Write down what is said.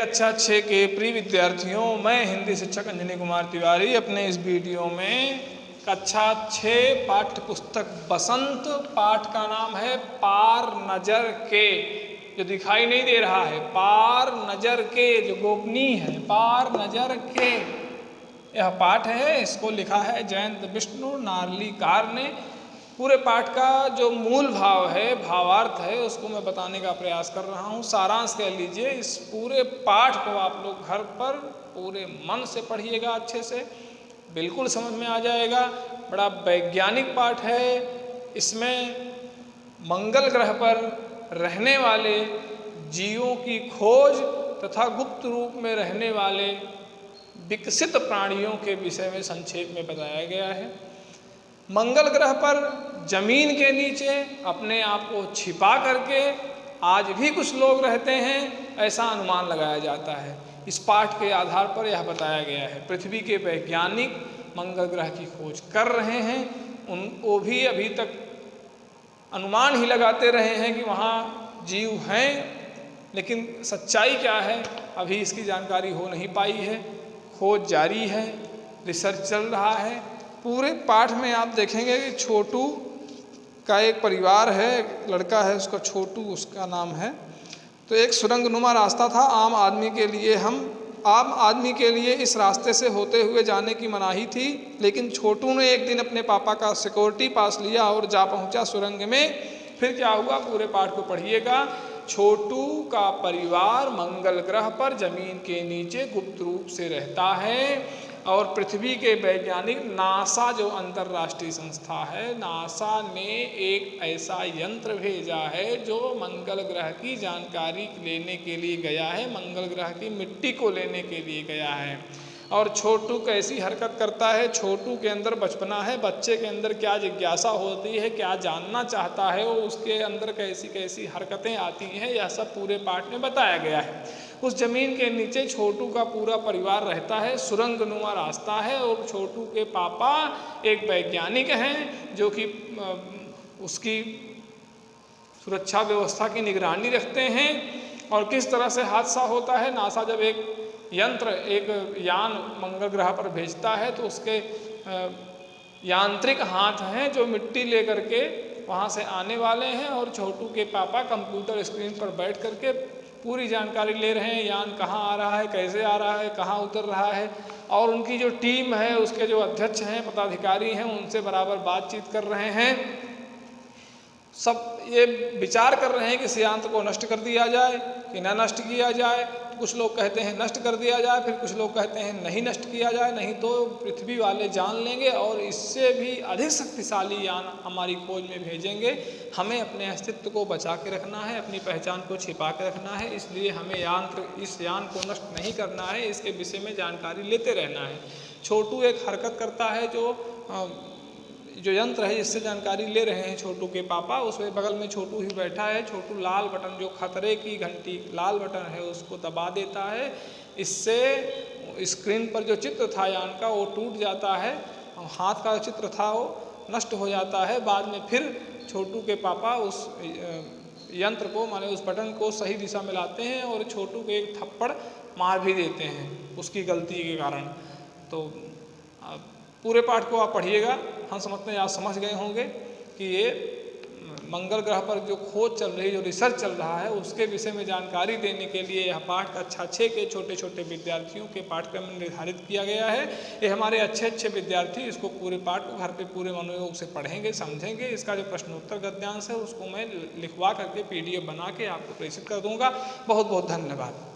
कक्षा 6 के प्रिय विद्यार्थियों, मैं हिंदी शिक्षक अंजनी कुमार तिवारी अपने इस वीडियो में कक्षा 6 पाठ्य पुस्तक बसंत पाठ का नाम है पार नजर के। जो दिखाई नहीं दे रहा है, पार नजर के, जो गोपनीय है, पार नजर के, यह पाठ है। इसको लिखा है जयंत विष्णु नार्लिकार ने। पूरे पाठ का जो मूल भाव है, भावार्थ है, उसको मैं बताने का प्रयास कर रहा हूँ। सारांश कह लीजिए, इस पूरे पाठ को आप लोग घर पर पूरे मन से पढ़िएगा, अच्छे से, बिल्कुल समझ में आ जाएगा। बड़ा वैज्ञानिक पाठ है। इसमें मंगल ग्रह पर रहने वाले जीवों की खोज तथा गुप्त रूप में रहने वाले विकसित प्राणियों के विषय में संक्षेप में बताया गया है। मंगल ग्रह पर जमीन के नीचे अपने आप को छिपा करके आज भी कुछ लोग रहते हैं, ऐसा अनुमान लगाया जाता है। इस पाठ के आधार पर यह बताया गया है। पृथ्वी के वैज्ञानिक मंगल ग्रह की खोज कर रहे हैं। वो भी अभी तक अनुमान ही लगाते रहे हैं कि वहाँ जीव हैं, लेकिन सच्चाई क्या है अभी इसकी जानकारी हो नहीं पाई है। खोज जारी है, रिसर्च चल रहा है। पूरे पाठ में आप देखेंगे कि छोटू का एक परिवार है, एक लड़का है, उसका छोटू उसका नाम है। तो एक सुरंगनुमा रास्ता था आम आदमी के लिए इस रास्ते से होते हुए जाने की मनाही थी, लेकिन छोटू ने एक दिन अपने पापा का सिक्योरिटी पास लिया और जा पहुंचा सुरंग में। फिर क्या हुआ, पूरे पाठ को पढ़िएगा। छोटू का परिवार मंगल ग्रह पर जमीन के नीचे गुप्त रूप से रहता है और पृथ्वी के वैज्ञानिक नासा, जो अंतर्राष्ट्रीय संस्था है, नासा ने एक ऐसा यंत्र भेजा है जो मंगल ग्रह की जानकारी लेने के लिए गया है, मंगल ग्रह की मिट्टी को लेने के लिए गया है। और छोटू कैसी हरकत करता है, छोटू के अंदर बचपना है, बच्चे के अंदर क्या जिज्ञासा होती है, क्या जानना चाहता है वो, उसके अंदर कैसी कैसी हरकतें आती हैं, यह सब पूरे पाठ में बताया गया है। उस जमीन के नीचे छोटू का पूरा परिवार रहता है, सुरंगनुमा रास्ता है और छोटू के पापा एक वैज्ञानिक हैं जो कि उसकी सुरक्षा व्यवस्था की निगरानी रखते हैं। और किस तरह से हादसा होता है, नासा जब एक यंत्र, एक यान मंगल ग्रह पर भेजता है तो उसके यांत्रिक हाथ हैं जो मिट्टी लेकर के वहाँ से आने वाले हैं और छोटू के पापा कंप्यूटर स्क्रीन पर बैठ करके पूरी जानकारी ले रहे हैं, यान कहाँ आ रहा है, कैसे आ रहा है, कहाँ उतर रहा है। और उनकी जो टीम है, उसके जो अध्यक्ष हैं, पदाधिकारी हैं, उनसे बराबर बातचीत कर रहे हैं। सब ये विचार कर रहे हैं कि इस यंत्र को नष्ट कर दिया जाए कि न नष्ट किया जाए। कुछ लोग कहते हैं नष्ट कर दिया जाए, फिर कुछ लोग कहते हैं नहीं नष्ट किया जाए, नहीं तो पृथ्वी वाले जान लेंगे और इससे भी अधिक शक्तिशाली यान हमारी खोज में भेजेंगे। हमें अपने अस्तित्व को बचा के रखना है, अपनी पहचान को छिपा के रखना है, इसलिए हमें इस यान को नष्ट नहीं करना है, इसके विषय में जानकारी लेते रहना है। छोटू एक हरकत करता है, जो यंत्र है जिससे जानकारी ले रहे हैं छोटू के पापा, उसमें बगल में छोटू ही बैठा है। छोटू लाल बटन, जो खतरे की घंटी लाल बटन है, उसको दबा देता है। इससे स्क्रीन पर जो चित्र था यान का वो टूट जाता है, हाथ का चित्र था वो नष्ट हो जाता है। बाद में फिर छोटू के पापा उस यंत्र को, माने उस बटन को सही दिशा में लाते हैं और छोटू को एक थप्पड़ मार भी देते हैं उसकी गलती के कारण। तो पूरे पाठ को आप पढ़िएगा। हम समझते हैं आप समझ गए होंगे कि ये मंगल ग्रह पर जो खोज चल रही है, जो रिसर्च चल रहा है, उसके विषय में जानकारी देने के लिए यह पाठ कक्षा 6 के छोटे छोटे विद्यार्थियों के पाठ्यक्रम में निर्धारित किया गया है। ये हमारे अच्छे विद्यार्थी इसको पूरे पाठ को घर पे पूरे मनोयोग से पढ़ेंगे, समझेंगे। इसका जो प्रश्नोत्तर गद्यांश है उसको मैं लिखवा करके PDF बना के आपको प्रेषित कर दूंगा। बहुत बहुत धन्यवाद।